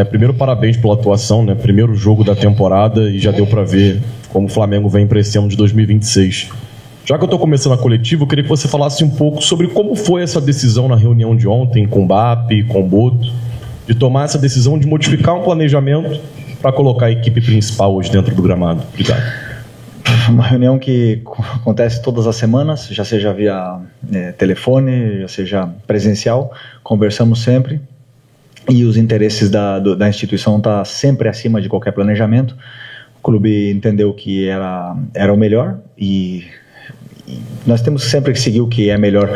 Primeiro, parabéns pela atuação, né? Primeiro jogo da temporada e já deu para ver como o Flamengo vem para esse ano de 2026. Já que eu estou começando a coletiva, eu queria que você falasse um pouco sobre como foi essa decisão na reunião de ontem com o BAP, com o Boto, de tomar essa decisão de modificar um planejamento para colocar a equipe principal hoje dentro do gramado. Obrigado. Uma reunião que acontece todas as semanas, já seja via telefone, já seja presencial, conversamos sempre. E os interesses da instituição estão sempre acima de qualquer planejamento. O clube entendeu que era o melhor e nós temos sempre que seguir o que é melhor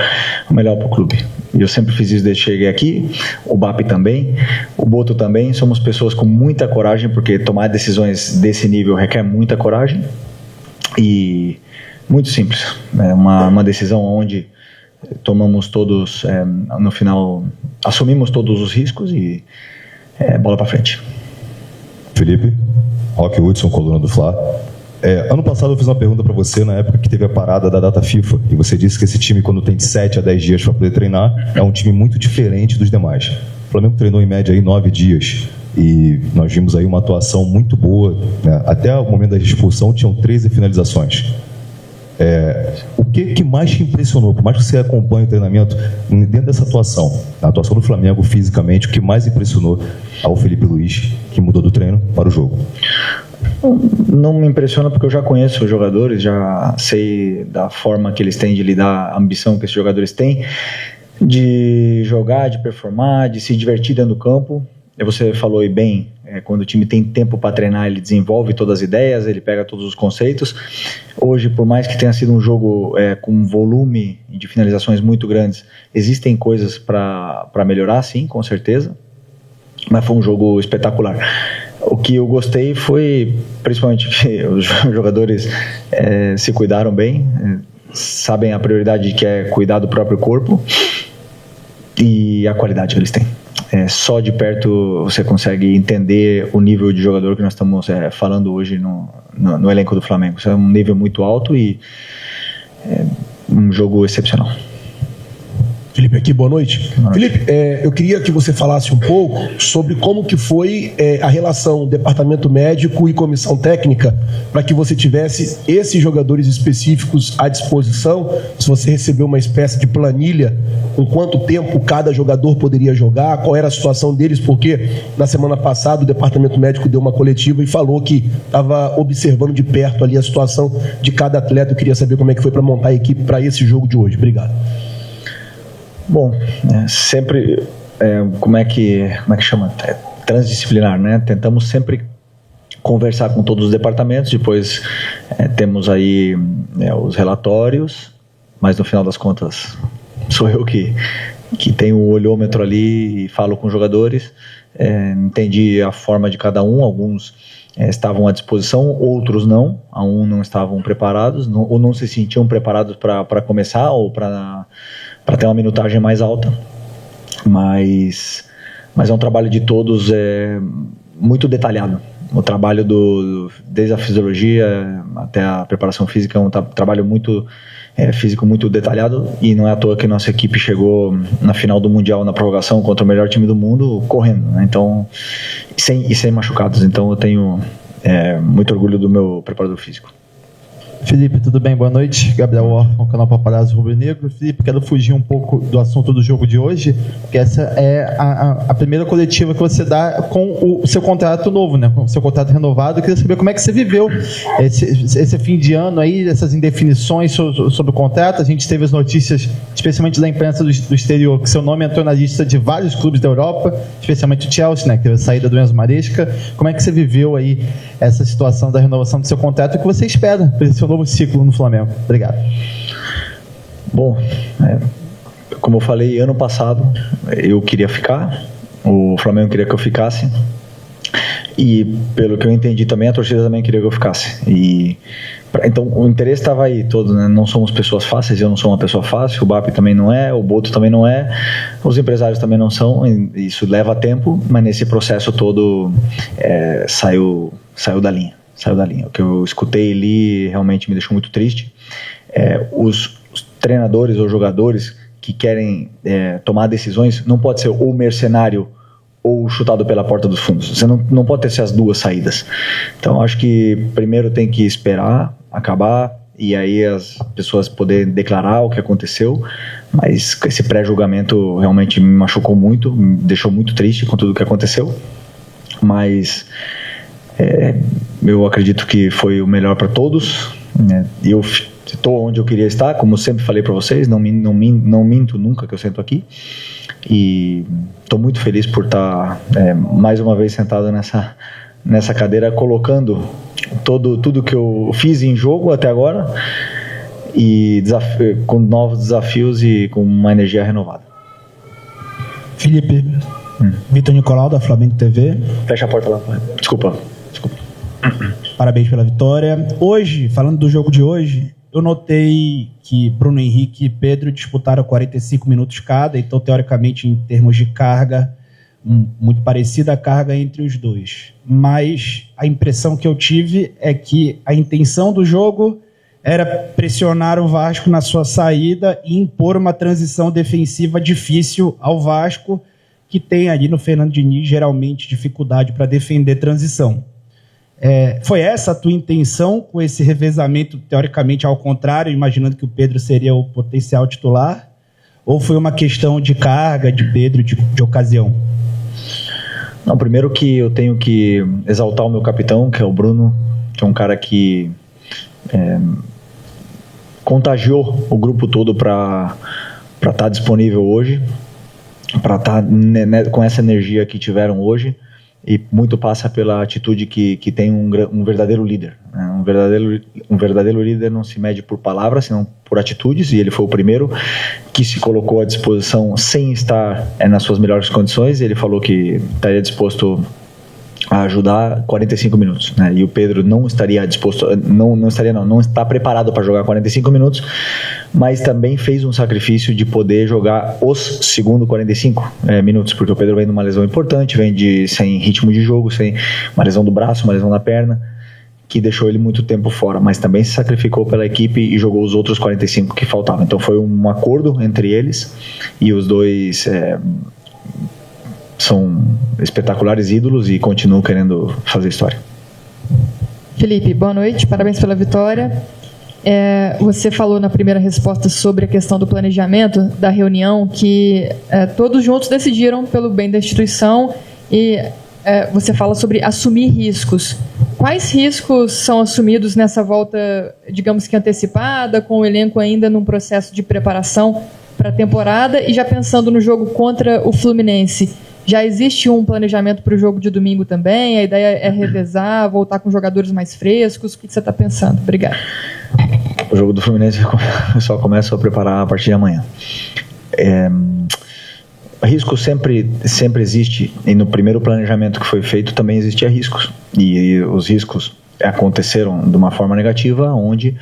para o clube. Eu sempre fiz isso desde que cheguei aqui, o BAP também, o Boto também. Somos pessoas com muita coragem, porque tomar decisões desse nível requer muita coragem e muito simples. É uma decisão onde tomamos todos, no final, assumimos todos os riscos e bola para frente. Felipe, Roque Hudson, coluna do Fla. Ano passado eu fiz uma pergunta para você na época que teve a parada da data FIFA e você disse que esse time, quando tem de 7 a 10 dias para poder treinar, é um time muito diferente dos demais. O Flamengo treinou em média aí 9 dias e nós vimos aí uma atuação muito boa, né? Até o momento da expulsão tinham 13 finalizações. O que mais te impressionou, por mais que você acompanhe o treinamento, dentro dessa atuação, a atuação do Flamengo fisicamente, o que mais impressionou ao Felipe Luiz, que mudou do treino para o jogo? Não me impressiona porque eu já conheço os jogadores, já sei da forma que eles têm de lidar, a ambição que esses jogadores têm, de jogar, de performar, de se divertir dentro do campo. Você falou aí bem, quando o time tem tempo para treinar, ele desenvolve todas as ideias, ele pega todos os conceitos. Hoje, por mais que tenha sido um jogo com volume de finalizações muito grandes, existem coisas para melhorar, sim, com certeza, mas foi um jogo espetacular. O que eu gostei foi, principalmente, que os jogadores se cuidaram bem, sabem a prioridade que é cuidar do próprio corpo e a qualidade que eles têm. Só de perto você consegue entender o nível de jogador que nós estamos falando hoje no elenco do Flamengo. Isso é um nível muito alto e um jogo excepcional. Felipe aqui, boa noite. Felipe, eu queria que você falasse um pouco sobre como que foi a relação departamento médico e comissão técnica para que você tivesse esses jogadores específicos à disposição, se você recebeu uma espécie de planilha com quanto tempo cada jogador poderia jogar, qual era a situação deles, porque na semana passada o departamento médico deu uma coletiva e falou que estava observando de perto ali a situação de cada atleta. Eu queria saber como é que foi para montar a equipe para esse jogo de hoje. Obrigado. Bom, sempre, como é que chama? Transdisciplinar, né? Tentamos sempre conversar com todos os departamentos, depois temos aí os relatórios, mas no final das contas sou eu que tenho o olhômetro ali e falo com os jogadores. Entendi a forma de cada um, alguns estavam à disposição, outros não, não estavam preparados, ou não se sentiam preparados para começar ou para ter uma minutagem mais alta, mas é um trabalho de todos muito detalhado. O trabalho desde a fisiologia até a preparação física é um trabalho muito físico, muito detalhado, e não é à toa que nossa equipe chegou na final do Mundial na prorrogação contra o melhor time do mundo correndo, né? Então, sem machucados. Então eu tenho muito orgulho do meu preparador físico. Felipe, tudo bem? Boa noite. Gabriel Orfan, canal Paparazzo Rubro Negro. Felipe, quero fugir um pouco do assunto do jogo de hoje, porque essa é a primeira coletiva que você dá com o seu contrato novo, né? Com o seu contrato renovado. Eu queria saber como é que você viveu esse fim de ano aí, essas indefinições sobre o contrato. A gente teve as notícias, especialmente da imprensa do exterior, que seu nome entrou na lista de vários clubes da Europa, especialmente o Chelsea, né? Que teve a saída do Enzo Maresca. Como é que você viveu aí essa situação da renovação do seu contrato e o que você espera para esse novo ciclo no Flamengo? Obrigado. Bom, como eu falei, ano passado eu queria ficar, o Flamengo queria que eu ficasse e, pelo que eu entendi também, a torcida também queria que eu ficasse. Então o interesse estava aí todo, né? Não somos pessoas fáceis, eu não sou uma pessoa fácil, o BAP também não é, o Boto também não é, os empresários também não são, isso leva tempo, mas nesse processo todo saiu da linha. O que eu escutei ali realmente me deixou muito triste. Os treinadores ou jogadores que querem tomar decisões, não pode ser ou mercenário ou chutado pela porta dos fundos. Você não pode ter essas duas saídas. Então, acho que primeiro tem que esperar acabar e aí as pessoas poderem declarar o que aconteceu, mas esse pré-julgamento realmente me machucou muito, me deixou muito triste com tudo o que aconteceu, mas eu acredito que foi o melhor para todos, né? Eu estou onde eu queria estar, como sempre falei para vocês, não minto nunca que eu sento aqui, e estou muito feliz por estar mais uma vez sentado nessa cadeira, colocando tudo que eu fiz em jogo até agora e com novos desafios e com uma energia renovada. Felipe, Vitor Nicolau da Flamengo TV. Fecha a porta lá. Desculpa. Parabéns pela vitória. Hoje, falando do jogo de hoje, eu notei que Bruno Henrique e Pedro disputaram 45 minutos cada, então teoricamente em termos de carga, muito parecida a carga entre os dois. Mas a impressão que eu tive é que a intenção do jogo era pressionar o Vasco na sua saída e impor uma transição defensiva difícil ao Vasco, que tem ali no Fernando Diniz geralmente dificuldade para defender transição. Foi essa a tua intenção com esse revezamento, teoricamente ao contrário, imaginando que o Pedro seria o potencial titular? Ou foi uma questão de carga de Pedro, de ocasião? Não, primeiro que eu tenho que exaltar o meu capitão, que é o Bruno, que é um cara que contagiou o grupo todo para estar disponível hoje, para estar com essa energia que tiveram hoje, e muito passa pela atitude que tem um verdadeiro líder, né? Um verdadeiro líder não se mede por palavras, senão por atitudes, e ele foi o primeiro que se colocou à disposição sem estar nas suas melhores condições. Ele falou que estaria disposto a ajudar 45 minutos, né? E o Pedro não estaria disposto, não está preparado para jogar 45 minutos, mas também fez um sacrifício de poder jogar os segundos 45 minutos, porque o Pedro vem de uma lesão importante, sem ritmo de jogo, sem uma lesão do braço, uma lesão na perna, que deixou ele muito tempo fora, mas também se sacrificou pela equipe e jogou os outros 45 que faltavam. Então foi um acordo entre eles, e os dois são espetaculares ídolos e continuam querendo fazer história. Felipe, boa noite, parabéns pela vitória. Você falou na primeira resposta sobre a questão do planejamento da reunião, que todos juntos decidiram pelo bem da instituição, e você fala sobre assumir riscos. Quais riscos são assumidos nessa volta, digamos que antecipada, com o elenco ainda num processo de preparação para a temporada, e já pensando no jogo contra o Fluminense? Já existe um planejamento para o jogo de domingo também? A ideia é revezar, voltar com jogadores mais frescos? O que você está pensando? Obrigado. O jogo do Fluminense eu só começo a preparar a partir de amanhã. Risco sempre existe, e no primeiro planejamento que foi feito também existia riscos, e os riscos aconteceram de uma forma negativa, onde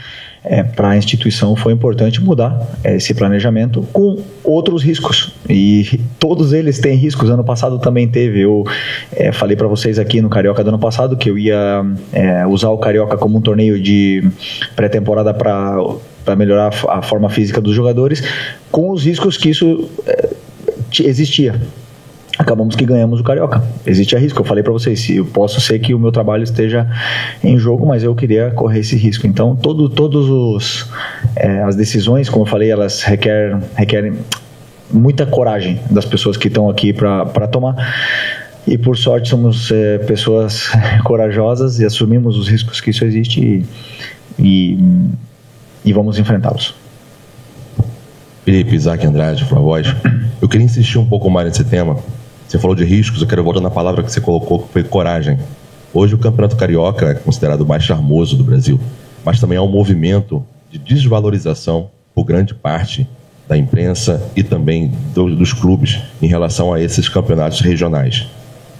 para a instituição foi importante mudar esse planejamento com outros riscos, e todos eles têm riscos. Ano passado também teve. Eu falei para vocês aqui no Carioca do ano passado que eu ia usar o Carioca como um torneio de pré-temporada para melhorar a forma física dos jogadores, com os riscos que isso existia. Acabamos que ganhamos o Carioca. Existe a risco. Eu falei para vocês, eu posso ser que o meu trabalho esteja em jogo, mas eu queria correr esse risco. Então, todos as decisões, como eu falei, elas requerem muita coragem das pessoas que estão aqui para tomar. E por sorte somos pessoas corajosas e assumimos os riscos que isso existe e vamos enfrentá-los. Felipe, Isaac Andrade, Fla Voz. Eu queria insistir um pouco mais nesse tema. Você falou de riscos, eu quero voltar na palavra que você colocou, que foi coragem. Hoje o Campeonato Carioca é considerado o mais charmoso do Brasil, mas também é um movimento de desvalorização por grande parte da imprensa e também dos clubes em relação a esses campeonatos regionais,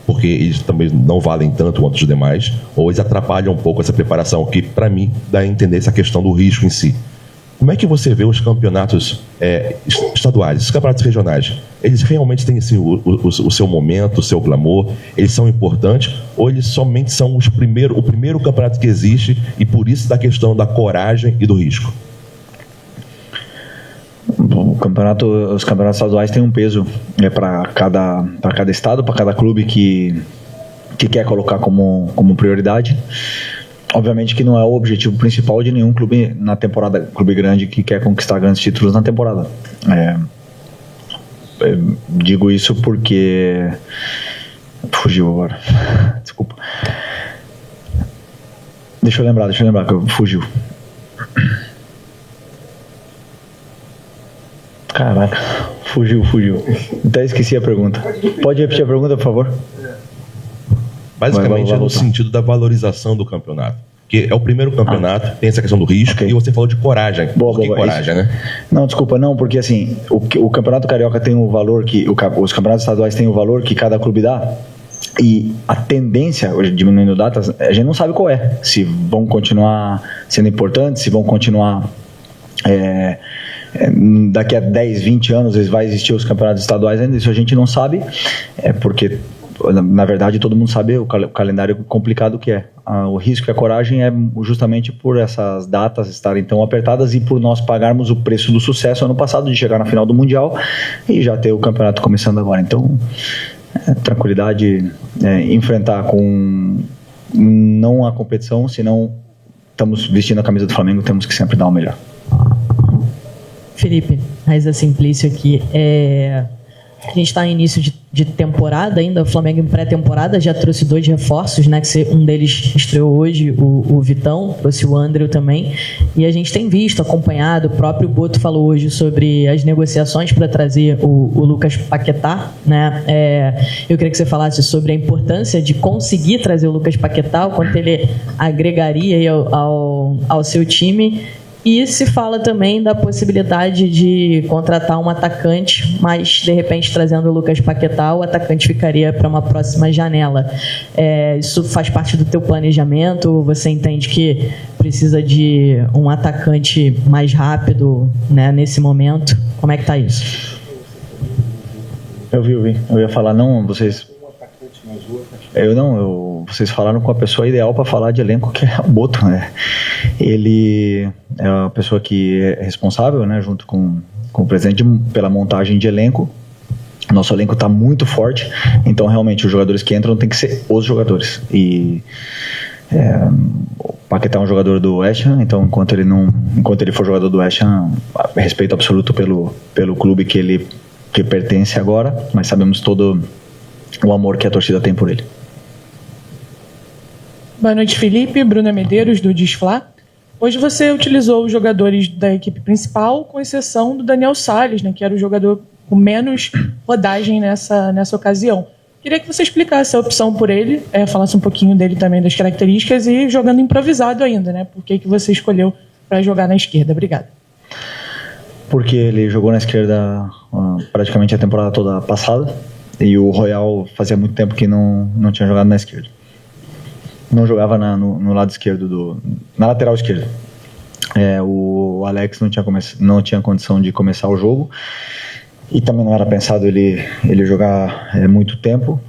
porque eles também não valem tanto quanto os demais, ou eles atrapalham um pouco essa preparação, que para mim dá a entender essa questão do risco em si. Como é que você vê os campeonatos estaduais, os campeonatos regionais? Eles realmente têm assim, o seu momento, o seu glamour? Eles são importantes? Ou eles somente são o primeiro campeonato que existe, e por isso da questão da coragem e do risco? os campeonatos estaduais têm um peso para cada estado, para cada clube que quer colocar como prioridade. Obviamente que não é o objetivo principal de nenhum clube na temporada, clube grande que quer conquistar grandes títulos na temporada. Digo isso porque... Fugiu agora. Desculpa. Deixa eu lembrar que fugiu. Caraca, fugiu. Até esqueci a pergunta. Pode repetir a pergunta, por favor? Basicamente é no sentido da valorização do campeonato. Porque é o primeiro campeonato, tem essa questão do risco, e você falou de coragem. Por que coragem, né? Não, desculpa, não, porque assim, o Campeonato Carioca tem um valor que... Os campeonatos estaduais têm o valor que cada clube dá, e a tendência, hoje diminuindo datas, a gente não sabe qual é. Se vão continuar sendo importantes, se vão continuar... daqui a 10, 20 anos vai existir os campeonatos estaduais ainda, isso a gente não sabe, porque na verdade todo mundo sabe o calendário complicado que é. O risco e a coragem é justamente por essas datas estarem tão apertadas e por nós pagarmos o preço do sucesso ano passado de chegar na final do Mundial e já ter o campeonato começando agora. Então, tranquilidade, enfrentar com não a competição, senão estamos vestindo a camisa do Flamengo, temos que sempre dar o melhor. Felipe, Raiza Simplício aqui. A gente está em início de temporada ainda, o Flamengo em pré-temporada já trouxe 2 reforços, né? Que um deles estreou hoje, o Vitão, trouxe o André também, e a gente tem visto, acompanhado, o próprio Boto falou hoje sobre as negociações para trazer o Lucas Paquetá, né? Eu queria que você falasse sobre a importância de conseguir trazer o Lucas Paquetá, o quanto ele agregaria aí ao seu time. E se fala também da possibilidade de contratar um atacante, mas de repente trazendo o Lucas Paquetá, o atacante ficaria para uma próxima janela. Isso faz parte do teu planejamento? Você entende que precisa de um atacante mais rápido, né, nesse momento? Como é que está isso? Eu vi. Eu ia falar, não, vocês... Vocês falaram com a pessoa ideal para falar de elenco, que é o Boto, né? Ele é a pessoa que é responsável, né, junto com o presidente, pela montagem de elenco. Nosso elenco está muito forte, então realmente os jogadores que entram tem que ser os jogadores. E o Paquetá é um jogador do West Ham, então enquanto ele for jogador do West Ham, respeito absoluto pelo clube que pertence agora, mas sabemos todo o amor que a torcida tem por ele. Boa noite, Felipe. Bruna Medeiros, do Disflá. Hoje você utilizou os jogadores da equipe principal, com exceção do Daniel Salles, né, que era o jogador com menos rodagem nessa ocasião. Queria que você explicasse a opção por ele, falasse um pouquinho dele também, das características, e jogando improvisado ainda, né? Por que você escolheu para jogar na esquerda? Obrigado. Porque ele jogou na esquerda praticamente a temporada toda passada, e o Royal fazia muito tempo que não tinha jogado na esquerda. Não jogava no lado esquerdo, na lateral esquerda. O Alex não tinha condição de começar o jogo, e também não era pensado ele jogar muito tempo,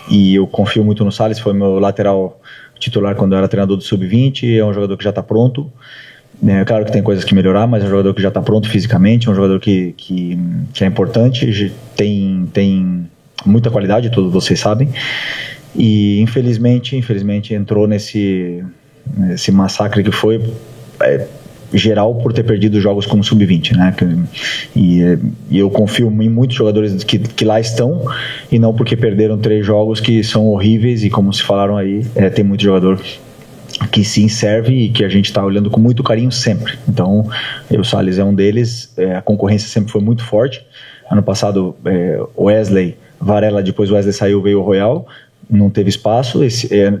e eu confio muito no Salles, foi meu lateral titular quando eu era treinador do Sub-20, é um jogador que já está pronto. Claro que tem coisas que melhorar, mas é um jogador que já está pronto fisicamente, é um jogador que é importante, tem muita qualidade, todos vocês sabem, e infelizmente entrou nesse massacre que foi geral por ter perdido jogos como Sub-20, né? E eu confio em muitos jogadores que lá estão, e não porque perderam 3 jogos que são horríveis, e como se falaram aí, tem muito jogador que sim serve e que a gente está olhando com muito carinho sempre. Então, o Salles é um deles, a concorrência sempre foi muito forte. Ano passado, Wesley, Varela, depois o Wesley saiu, veio o Royal, não teve espaço,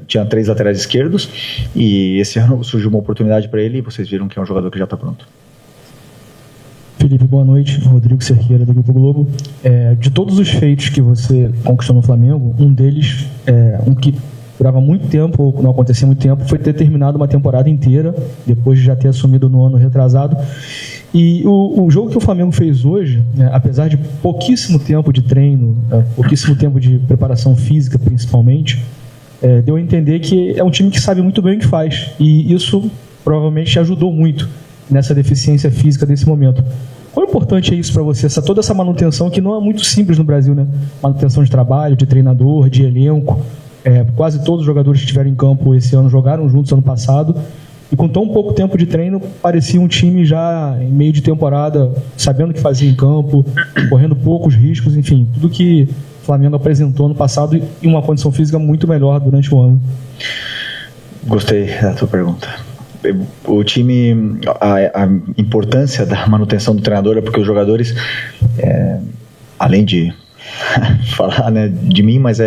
tinha 3 laterais esquerdos, e esse ano surgiu uma oportunidade para ele, e vocês viram que é um jogador que já está pronto. Felipe, boa noite. Rodrigo Cerqueira, do Grupo Globo. De todos os feitos que você conquistou no Flamengo, um deles, um que durava muito tempo, ou não acontecia muito tempo, foi ter terminado uma temporada inteira, depois de já ter assumido no ano retrasado. E o jogo que o Flamengo fez hoje, apesar de pouquíssimo tempo de treino, pouquíssimo tempo de preparação física principalmente, deu a entender que é um time que sabe muito bem o que faz, e isso provavelmente ajudou muito nessa deficiência física desse momento. Quão importante é isso para você, toda essa manutenção que não é muito simples no Brasil, né? Manutenção de trabalho, de treinador, de elenco. Quase todos os jogadores que estiveram em campo esse ano jogaram juntos ano passado. E com tão pouco tempo de treino, parecia um time já em meio de temporada, sabendo o que fazia em campo, correndo poucos riscos, enfim, tudo que o Flamengo apresentou ano passado e uma condição física muito melhor durante o ano. Gostei da tua pergunta. O time, a importância da manutenção do treinador é porque os jogadores, além de falar, né, de mim, mas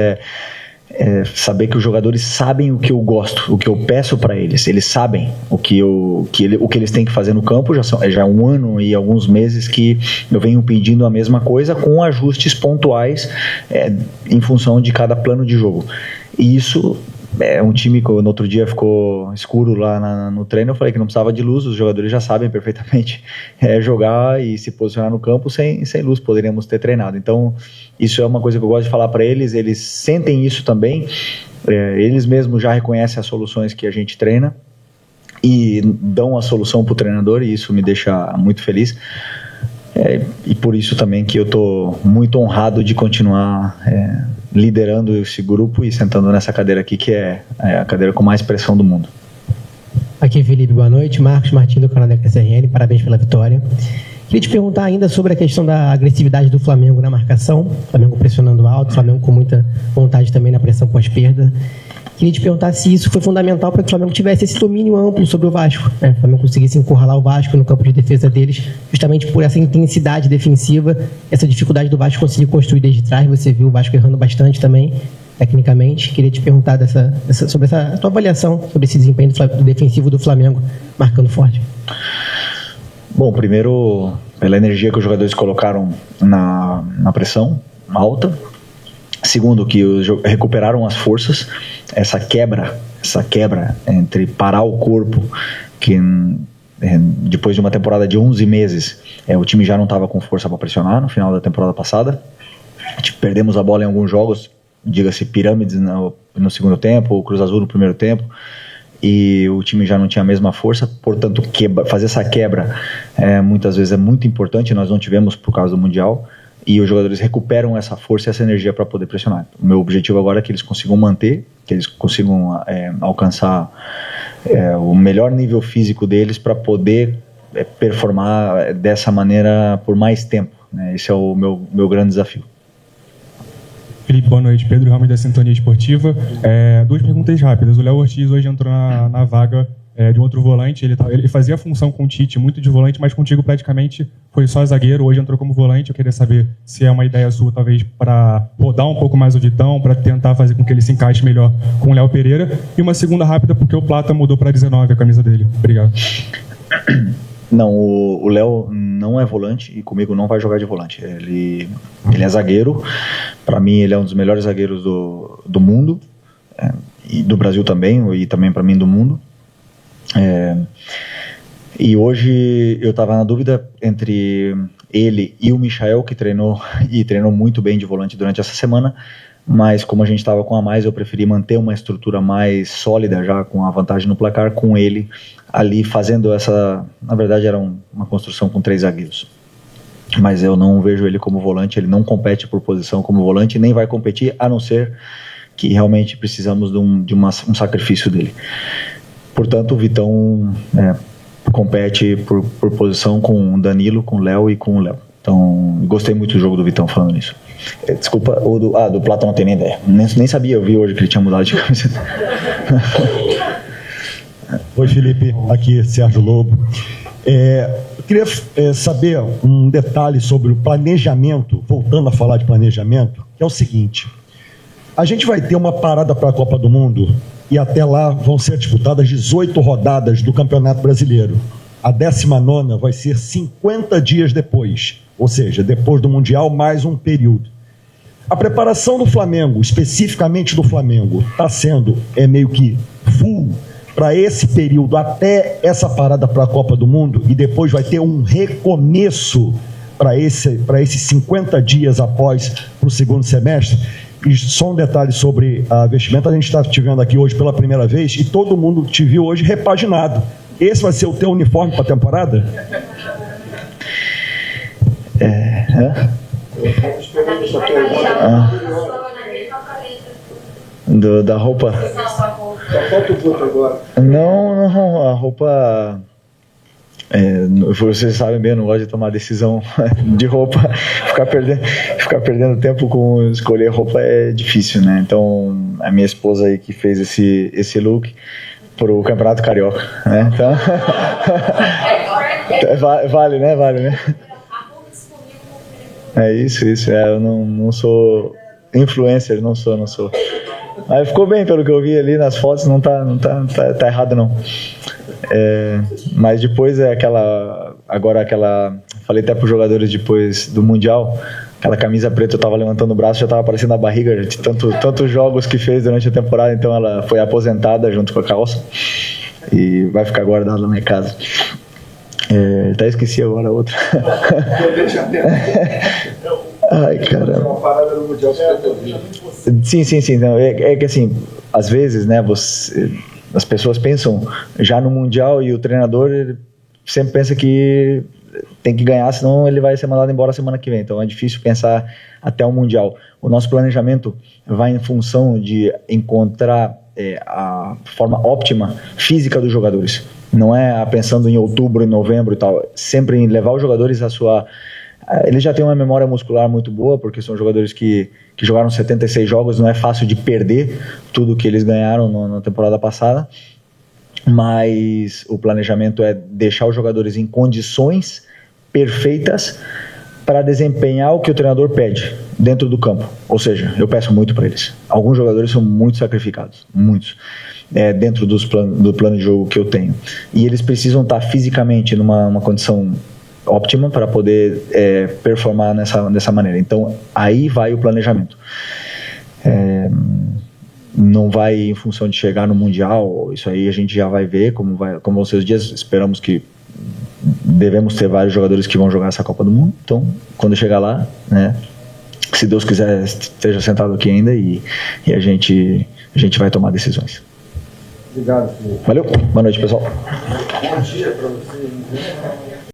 saber que os jogadores sabem o que eu gosto, o que eu peço para eles. Eles sabem o que eles têm que fazer no campo. Já é um ano e alguns meses que eu venho pedindo a mesma coisa, com ajustes pontuais em função de cada plano de jogo. E isso é um time que no outro dia ficou escuro lá no treino. Eu falei que não precisava de luz, os jogadores já sabem perfeitamente jogar e se posicionar no campo sem luz, poderíamos ter treinado. Então isso é uma coisa que eu gosto de falar para eles. Eles sentem isso também, eles mesmos já reconhecem as soluções que a gente treina e dão a solução para o treinador, e isso me deixa muito feliz. E por isso também que eu estou muito honrado de continuar liderando esse grupo e sentando nessa cadeira aqui, que é a cadeira com mais pressão do mundo. Aqui, Felipe, boa noite. Marcos Martins, do canal da CRN, parabéns pela vitória. Queria te perguntar ainda sobre a questão da agressividade do Flamengo na marcação, Flamengo pressionando alto, Flamengo com muita vontade também na pressão pós-perda. Queria te perguntar se isso foi fundamental para que o Flamengo tivesse esse domínio amplo sobre o Vasco, né? O Flamengo conseguisse encurralar o Vasco no campo de defesa deles, justamente por essa intensidade defensiva, essa dificuldade do Vasco conseguir construir desde trás. Você viu o Vasco errando bastante também, tecnicamente. Queria te perguntar sobre essa tua avaliação sobre esse desempenho defensivo do Flamengo, marcando forte. Bom, primeiro, pela energia que os jogadores colocaram na pressão alta. Segundo, que recuperaram as forças. Essa quebra entre parar o corpo, que depois de uma temporada de 11 meses, o time já não estava com força para pressionar no final da temporada passada. Perdemos a bola em alguns jogos, diga-se pirâmides no segundo tempo, o Cruz Azul no primeiro tempo, e o time já não tinha a mesma força. Portanto, fazer essa quebra muitas vezes é muito importante. Nós não tivemos por causa do Mundial, e os jogadores recuperam essa força e essa energia para poder pressionar. O meu objetivo agora é que eles consigam manter, que eles consigam alcançar o melhor nível físico deles para poder performar dessa maneira por mais tempo, né? Esse é o meu grande desafio. Felipe, boa noite. Pedro Ramos, da Sintonia Esportiva. Duas perguntas rápidas. O Léo Ortiz hoje entrou na vaga de um outro volante. Ele fazia a função com o Tite muito de volante, mas contigo praticamente foi só zagueiro. Hoje entrou como volante. Eu queria saber se é uma ideia sua, talvez, para rodar um pouco mais o Vitão, para tentar fazer com que ele se encaixe melhor com o Léo Pereira. E uma segunda rápida, porque o Plata mudou para 19 a camisa dele. Obrigado. Não, o Léo não é volante e comigo não vai jogar de volante. Ele é zagueiro. Para mim, ele é um dos melhores zagueiros do mundo, e do Brasil também, e também para mim do mundo. E hoje eu estava na dúvida entre ele e o Michael, que treinou muito bem de volante durante essa semana, mas como a gente estava com a mais, eu preferi manter uma estrutura mais sólida, já com a vantagem no placar, com ele ali fazendo essa... Na verdade era uma construção com 3 zagueiros, mas eu não vejo ele como volante. Ele não compete por posição como volante, nem vai competir, a não ser que realmente precisamos de um sacrifício dele. Portanto, o Vitão compete por posição com o Danilo, com o Léo e com o Léo. Então, gostei muito do jogo do Vitão falando nisso. Desculpa, do Plata não tenho nem ideia. Nem sabia, eu vi hoje que ele tinha mudado de camiseta. Oi, Felipe, aqui Sérgio Lobo. Eu queria saber um detalhe sobre o planejamento, voltando a falar de planejamento, que é o seguinte: a gente vai ter uma parada para a Copa do Mundo e até lá vão ser disputadas 18 rodadas do Campeonato Brasileiro. A 19ª vai ser 50 dias depois, ou seja, depois do Mundial, mais um período. A preparação do Flamengo, especificamente do Flamengo, está sendo meio que full para esse período, até essa parada para a Copa do Mundo, e depois vai ter um recomeço para esses 50 dias após, para o segundo semestre. E só um detalhe sobre a vestimenta: a gente está te vendo aqui hoje pela primeira vez e todo mundo te viu hoje repaginado. Esse vai ser o teu uniforme para a temporada? Da roupa? Só falta o voto agora. Não, a roupa... vocês sabem bem, eu não gosto de tomar decisão de roupa. Ficar perdendo tempo com escolher roupa é difícil, né? Então, a minha esposa aí que fez esse look pro Campeonato Carioca, né? Então, vale, né? É isso. Eu não sou influencer, não sou. Mas ficou bem, pelo que eu vi ali nas fotos, não tá errado não. Mas depois falei até para os jogadores depois do Mundial, aquela camisa preta, eu tava levantando o braço, já tava aparecendo a barriga de tantos jogos que fez durante a temporada, então ela foi aposentada junto com a calça e vai ficar guardada na minha casa. Até esqueci agora a outra. Ai, caramba. Sim. Não, é que assim, às vezes, né, as pessoas pensam já no Mundial e o treinador ele sempre pensa que tem que ganhar, senão ele vai ser mandado embora semana que vem. Então é difícil pensar até o Mundial. O nosso planejamento vai em função de encontrar a forma óptima física dos jogadores. Não é pensando em outubro, em novembro e tal. Sempre em levar os jogadores a sua... Eles já têm uma memória muscular muito boa, porque são jogadores que jogaram 76 jogos, não é fácil de perder tudo que eles ganharam na temporada passada, mas o planejamento é deixar os jogadores em condições perfeitas para desempenhar o que o treinador pede dentro do campo. Ou seja, eu peço muito para eles. Alguns jogadores são muito sacrificados, muitos, dentro do plano de jogo que eu tenho. E eles precisam estar fisicamente numa condição óptima para poder performar dessa maneira. Então, aí vai o planejamento. Não vai em função de chegar no Mundial, isso aí a gente já vai ver como vão ser os dias. Esperamos que devemos ter vários jogadores que vão jogar essa Copa do Mundo. Então, quando chegar lá, né, se Deus quiser, esteja sentado aqui ainda e a gente vai tomar decisões. Obrigado, Felipe. Valeu, boa noite, pessoal. Bom dia para você.